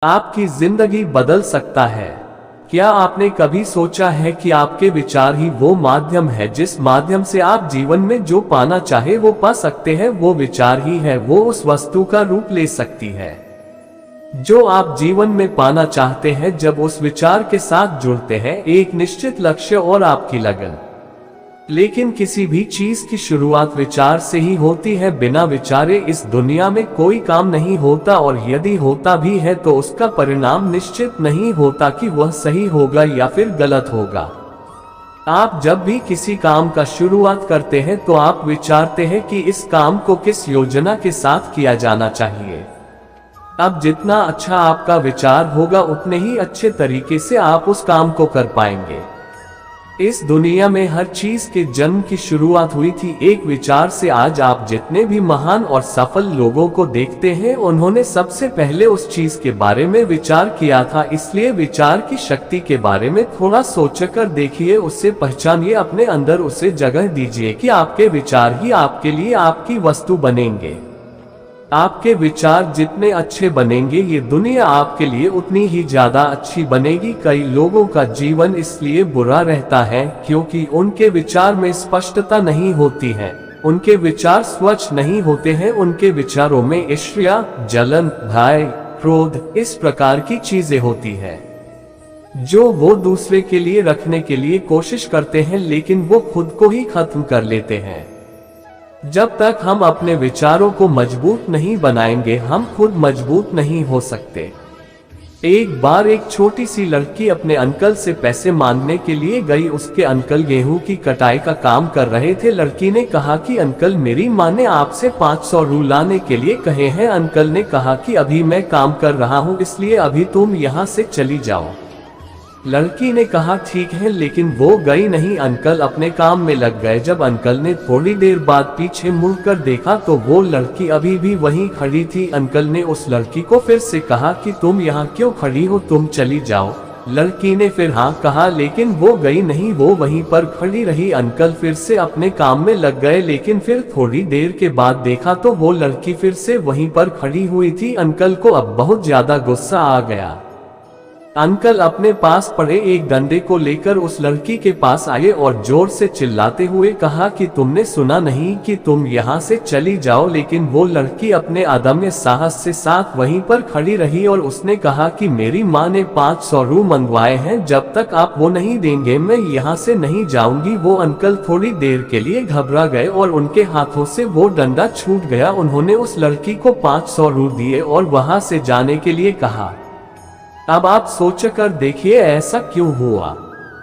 आपकी जिंदगी बदल सकता है। क्या आपने कभी सोचा है कि आपके विचार ही वो माध्यम है जिस माध्यम से आप जीवन में जो पाना चाहे वो पा सकते हैं? वो विचार ही है वो उस वस्तु का रूप ले सकती है जो आप जीवन में पाना चाहते हैं। जब उस विचार के साथ जुड़ते हैं एक निश्चित लक्ष्य और आपकी लगन। लेकिन किसी भी चीज की शुरुआत विचार से ही होती है। बिना विचारे इस दुनिया में कोई काम नहीं होता, और यदि होता भी है तो उसका परिणाम निश्चित नहीं होता कि वह सही होगा या फिर गलत होगा। आप जब भी किसी काम का शुरुआत करते हैं तो आप विचारते हैं कि इस काम को किस योजना के साथ किया जाना चाहिए। अब जितना अच्छा आपका विचार होगा उतने ही अच्छे तरीके से आप उस काम को कर पाएंगे। इस दुनिया में हर चीज के जन्म की शुरुआत हुई थी एक विचार से। आज आप जितने भी महान और सफल लोगों को देखते हैं उन्होंने सबसे पहले उस चीज के बारे में विचार किया था। इसलिए विचार की शक्ति के बारे में थोड़ा सोचकर देखिए, उससे पहचानिए, अपने अंदर उसे जगह दीजिए कि आपके विचार ही आपके लिए आपकी वस्तु बनेंगे। आपके विचार जितने अच्छे बनेंगे ये दुनिया आपके लिए उतनी ही ज्यादा अच्छी बनेगी। कई लोगों का जीवन इसलिए बुरा रहता है क्योंकि उनके विचार में स्पष्टता नहीं होती है, उनके विचार स्वच्छ नहीं होते हैं, उनके विचारों में ईर्ष्या, जलन, भय, क्रोध, इस प्रकार की चीजें होती है जो वो दूसरे के लिए रखने के लिए कोशिश करते हैं, लेकिन वो खुद को ही खत्म कर लेते हैं। जब तक हम अपने विचारों को मजबूत नहीं बनाएंगे हम खुद मजबूत नहीं हो सकते। एक बार एक छोटी सी लड़की अपने अंकल से पैसे मांगने के लिए गई। उसके अंकल गेहूं की कटाई का काम कर रहे थे। लड़की ने कहा कि अंकल, मेरी माँ ने आपसे 500 रू लाने के लिए कहे हैं। अंकल ने कहा कि अभी मैं काम कर रहा हूँ, इसलिए अभी तुम यहाँ से चली जाओ। लड़की ने कहा ठीक है, लेकिन वो गई नहीं। अंकल अपने काम में लग गए। जब अंकल ने थोड़ी देर बाद पीछे मुड़कर देखा तो वो लड़की अभी भी वहीं खड़ी थी। अंकल ने उस लड़की को फिर से कहा कि तुम यहाँ क्यों खड़ी हो, तुम चली जाओ। लड़की ने फिर हाँ कहा, लेकिन वो गई नहीं, वो वहीं पर खड़ी रही। अंकल फिर से अपने काम में लग गए, लेकिन फिर थोड़ी देर के बाद देखा तो वो लड़की फिर से वहीं पर खड़ी हुई थी। अंकल को अब बहुत ज्यादा गुस्सा आ गया। अंकल अपने पास पड़े एक डंडे को लेकर उस लड़की के पास आए और जोर से चिल्लाते हुए कहा कि तुमने सुना नहीं कि तुम यहाँ से चली जाओ। लेकिन वो लड़की अपने अदम्य साहस से साथ वहीं पर खड़ी रही और उसने कहा कि मेरी माँ ने 500 रू मंगवाए हैं, जब तक आप वो नहीं देंगे मैं यहाँ से नहीं जाऊंगी। वो अंकल थोड़ी देर के लिए घबरा गए और उनके हाथों से वो डंडा छूट गया। उन्होंने उस लड़की को 500 रू दिए और वहां से जाने के लिए कहा। अब आप सोचकर देखिए ऐसा क्यों हुआ।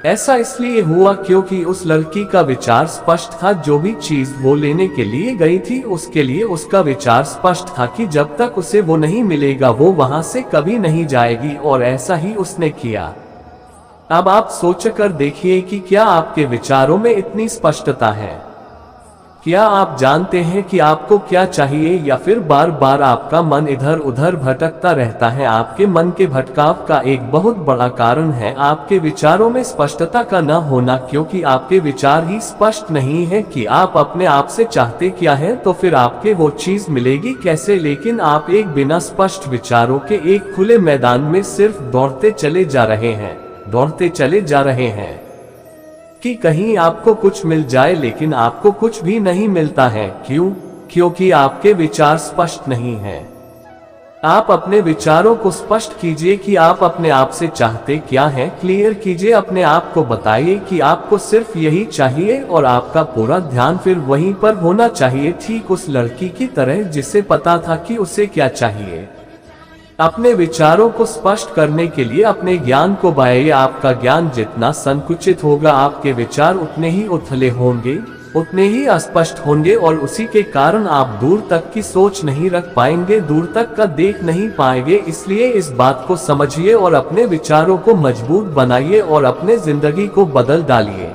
ऐसा इसलिए हुआ क्योंकि उस लड़की का विचार स्पष्ट था। जो भी चीज वो लेने के लिए गई थी उसके लिए उसका विचार स्पष्ट था कि जब तक उसे वो नहीं मिलेगा वो वहां से कभी नहीं जाएगी, और ऐसा ही उसने किया। अब आप सोचकर देखिए कि क्या आपके विचारों में इतनी स्पष्टता है? क्या आप जानते हैं कि आपको क्या चाहिए, या फिर बार बार आपका मन इधर उधर भटकता रहता है? आपके मन के भटकाव का एक बहुत बड़ा कारण है आपके विचारों में स्पष्टता का न होना, क्योंकि आपके विचार ही स्पष्ट नहीं है कि आप अपने आप से चाहते क्या है, तो फिर आपके वो चीज मिलेगी कैसे? लेकिन आप एक बिना स्पष्ट विचारों के एक खुले मैदान में सिर्फ दौड़ते चले जा रहे हैं कि कहीं आपको कुछ मिल जाए, लेकिन आपको कुछ भी नहीं मिलता है। क्यों? क्योंकि आपके विचार स्पष्ट नहीं हैं। आप अपने विचारों को स्पष्ट कीजिए कि आप अपने आप से चाहते क्या हैं। क्लियर कीजिए अपने आप को, बताइए कि आपको सिर्फ यही चाहिए और आपका पूरा ध्यान फिर वहीं पर होना चाहिए, ठीक उस लड़की की तरह जिसे पता था कि उसे क्या चाहिए। अपने विचारों को स्पष्ट करने के लिए अपने ज्ञान को बढ़ाइए। आपका ज्ञान जितना संकुचित होगा आपके विचार उतने ही उथले होंगे, उतने ही अस्पष्ट होंगे, और उसी के कारण आप दूर तक की सोच नहीं रख पाएंगे, दूर तक का देख नहीं पाएंगे। इसलिए इस बात को समझिए और अपने विचारों को मजबूत बनाइए और अपने जिंदगी को बदल डालिए।